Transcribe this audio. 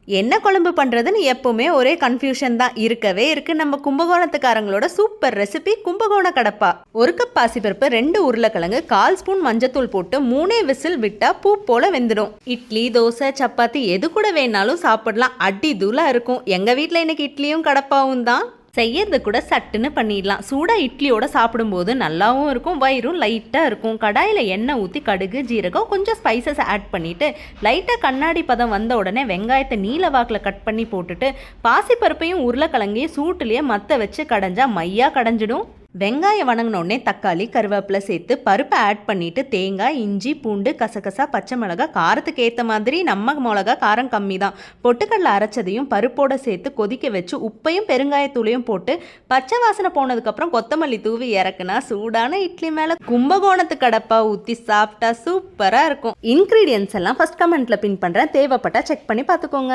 என்ன குழம்பு பண்ணுறதுன்னு எப்போவுமே ஒரே கன்ஃபியூஷன் தான் இருக்கவே இருக்குது. நம்ம கும்பகோணத்துக்காரங்களோட super recipe Kumbakona Kadapa. 1 cup பாசிப்பருப்பு, 2 உருளைக்கிழங்கு, 1/4 ஸ்பூன் மஞ்சத்தூள் போட்டு 3 விசில் விட்டால் பூ போல் வெந்துடும். இட்லி, தோசை, சப்பாத்தி எது கூட வேணாலும் சாப்பிடலாம். அடி தூளாக இருக்கும். எங்கள் வீட்டில் இன்னைக்கு இட்லியும் கடப்பாவும் தான். செய்யறது கூட சட்டுன்னு பண்ணிடலாம். சூடாக இட்லியோட சாப்பிடும்போது நல்லாவும் இருக்கும், வயிறும் லைட்டாக இருக்கும். கடாயில் எண்ணெய் ஊற்றி கடுகு, ஜீரகம், கொஞ்சம் ஸ்பைசஸ் ஆட் பண்ணிவிட்டு லைட்டாக கண்ணாடி பதம் வந்த உடனே வெங்காயத்தை நீல வாக்கில் கட் பண்ணி போட்டுட்டு பாசிப்பருப்பையும் உருளைக்கிழங்கையும் சூட்டுலேயே மற்ற வச்சு கடைஞ்சா மையாக கடைஞ்சிடும். வெங்காயம் வணங்கினோடனே தக்காளி, கருவேப்பிலை சேர்த்து பருப்பை ஆட் பண்ணிவிட்டு தேங்காய், இஞ்சி, பூண்டு, கசகசா, பச்சை மிளகா, காரத்துக்கு ஏற்ற மாதிரி நம்ம மிளகா காரம் கம்மி தான், பொட்டுக்கடலை அரைச்சதையும் பருப்போடு சேர்த்து கொதிக்க வச்சு உப்பையும் பெருங்காயத்தூளையும் போட்டு பச்சை வாசனை போனதுக்கப்புறம் கொத்தமல்லி தூவி இறக்குனா சூடான இட்லி மேலே கும்பகோணத்து கடப்பா ஊற்றி சாப்பிட்டா சூப்பராக இருக்கும். இன்க்ரீடியன்ஸ் எல்லாம் ஃபஸ்ட் கமெண்ட்டில் பின் பண்ணுறேன், தேவைப்பட்டால் செக் பண்ணி பார்த்துக்கோங்க.